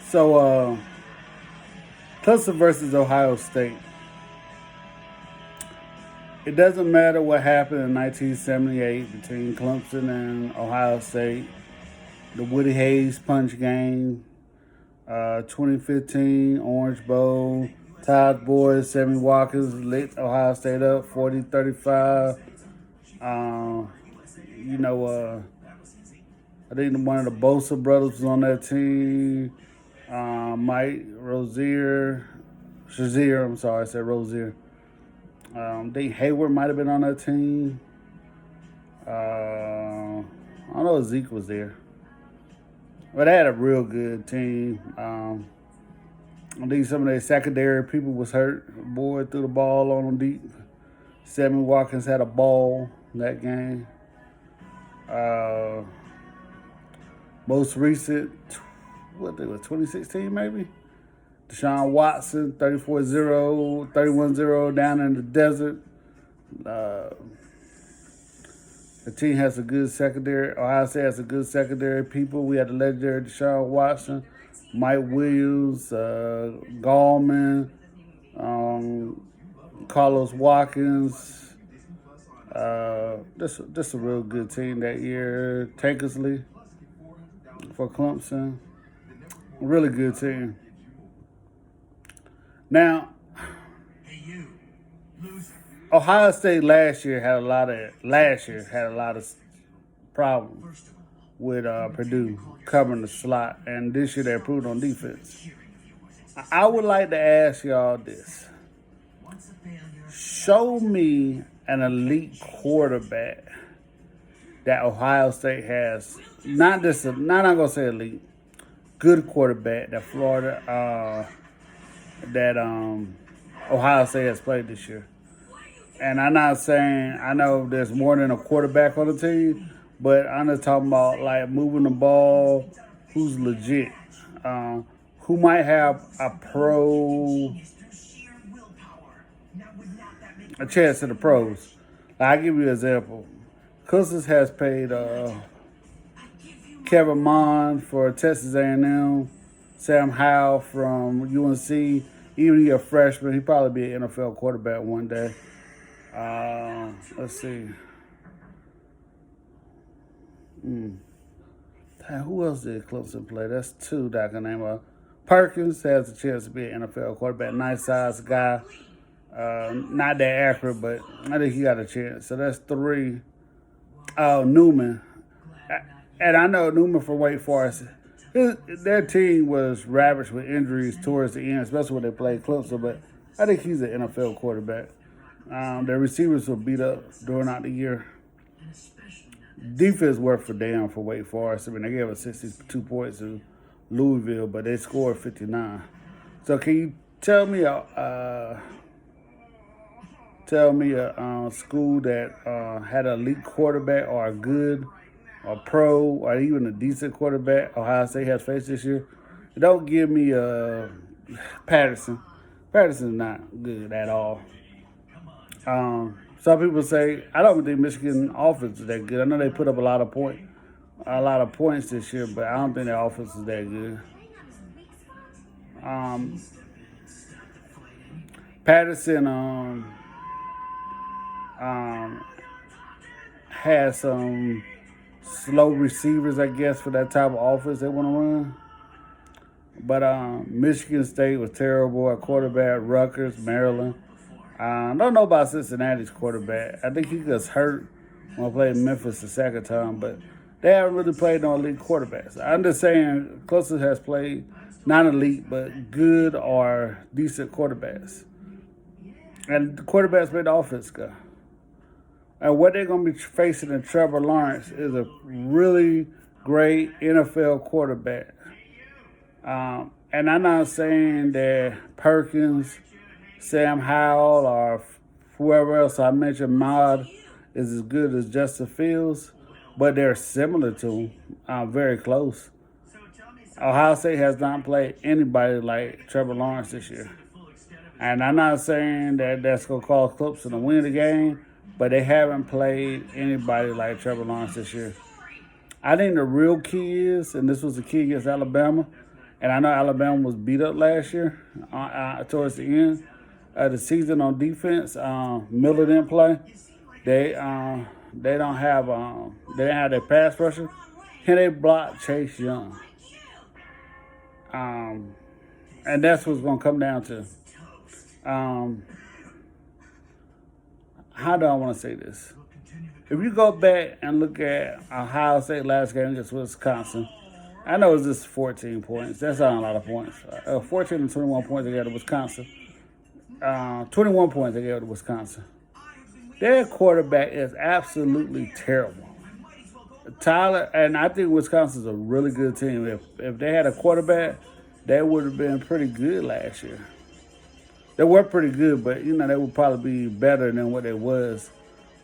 So, Clemson versus Ohio State. It doesn't matter what happened in 1978 between Clemson and Ohio State, the Woody Hayes punch game, 2015 Orange Bowl, Todd Boyd, Sammy Watkins lit Ohio State up 40-35. Uh, you know, I think one of the Bosa brothers was on that team. Mike Shazier, I'm sorry, I said Rozier. I think Hayward might have been on that team. I don't know if Zeke was there. But they had a real good team. I think some of their secondary people was hurt. Boyd threw the ball on them deep. Sammy Watkins had a ball in that game. Most recent, what they was 2016 maybe? Deshaun Watson, 34-0, 31-0 down in the desert. The team has a good secondary. Ohio State has a good secondary people. We had the legendary Deshaun Watson, Mike Williams, Gallman, Carlos Watkins. This a real good team that year. Tankersley for Clemson. Really good team. Now, Ohio State last year had a lot of problems with Purdue covering the slot, and this year they improved on defense. I would like to ask y'all this: show me an elite quarterback that Ohio State has. Not I'm gonna say elite, good quarterback that Ohio State has played this year. And I'm not saying I know there's more than a quarterback on the team, but I'm just talking about like moving the ball, who's legit, who might have a chance at the pros. Like, I'll give you an example. Cousins has paid Kevin Mon for Texas A&M, Sam Howell from UNC. Even he a freshman, he probably be an NFL quarterback one day. Let's see. Who else did Clemson play? That's two that I can name up. Perkins has a chance to be an NFL quarterback. Nice size guy. Not that accurate, but I think he got a chance. So that's three. Newman. And I know Newman for Wake Forest. Their team was ravaged with injuries towards the end, especially when they played Clemson, but I think he's an NFL quarterback. Their receivers were beat up during the year. Defense worked for damn for Wake Forest. I mean, they gave us 62 points to Louisville, but they scored 59. So can you tell me a school that had an elite quarterback or a pro or even a decent quarterback Ohio State has faced this year? Don't give me Patterson. Patterson's not good at all. Some people say I don't think Michigan offense is that good. I know they put up a lot of points this year, but I don't think their offense is that good. Patterson has some slow receivers, I guess, for that type of offense they want to run. But Michigan State was terrible at quarterback. Rutgers, Maryland. I don't know about Cincinnati's quarterback. I think he gets hurt when I played Memphis the second time, but they haven't really played no elite quarterbacks. I'm just saying Clemson has played not elite, but good or decent quarterbacks. And the quarterbacks made the offense go. And what they're going to be facing in Trevor Lawrence is a really great NFL quarterback. And I'm not saying that Perkins, Sam Howell, or whoever else I mentioned, Mod, is as good as Justin Fields, but they're similar to him, very close. Ohio State has not played anybody like Trevor Lawrence this year. And I'm not saying that that's going to cause Clemson to win the game, but they haven't played anybody like Trevor Lawrence this year. I think the real key is, and this was the key against Alabama, And I know Alabama was beat up last year towards the end of the season on defense. Miller didn't play. They don't have they didn't have their pass rusher. Can they block Chase Young? And that's what's going to come down to. How do I want to say this? If you go back and look at Ohio State last game against Wisconsin, I know it's just 14 points. That's not a lot of points. 14 and 21 points they got to Wisconsin. 21 points they gave to Wisconsin. Their quarterback is absolutely terrible. Tyler, and I think Wisconsin's a really good team. If they had a quarterback, they would have been pretty good last year. They were pretty good, but they would probably be better than what they was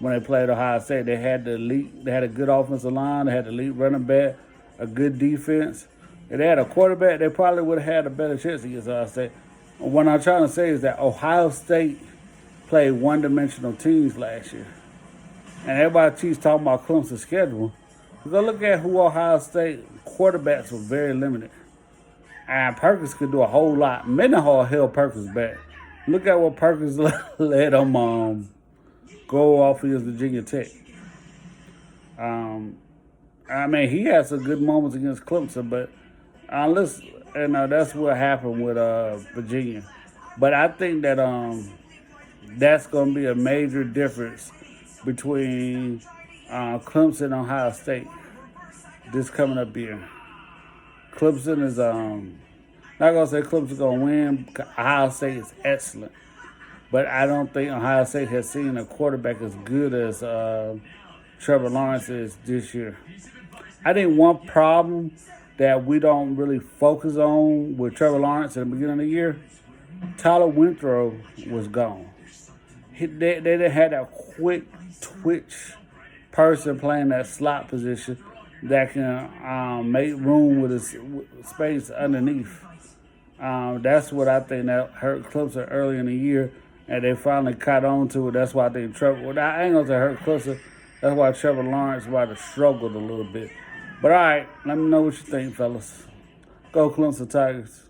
when they played Ohio State. They had a good offensive line, they had the elite running back, a good defense. If they had a quarterback, they probably would have had a better chance against Ohio State. What I'm trying to say is that Ohio State played one-dimensional teams last year. And everybody keeps talking about Clemson's schedule. Go look at who Ohio State quarterbacks were very limited. And Perkins could do a whole lot. Mendenhall held Perkins back. Look at what Perkins let him go off against Virginia Tech. He had some good moments against Clemson, but that's what happened with Virginia. But I think that that's going to be a major difference between Clemson and Ohio State this coming up year. Clemson is not going to say Clemson's going to win. Ohio State is excellent. But I don't think Ohio State has seen a quarterback as good as Trevor Lawrence is this year. I think one problem that we don't really focus on with Trevor Lawrence in the beginning of the year, Tyler Winthrow was gone. They didn't have that quick twitch person playing that slot position that can make room with his space underneath. That's what I think that hurt Clemson early in the year, and they finally caught on to it. That's why I think Trevor. Well, I ain't gonna say hurt Clemson. That's why Trevor Lawrence might have struggled a little bit. But all right, let me know what you think, fellas. Go Clemson Tigers.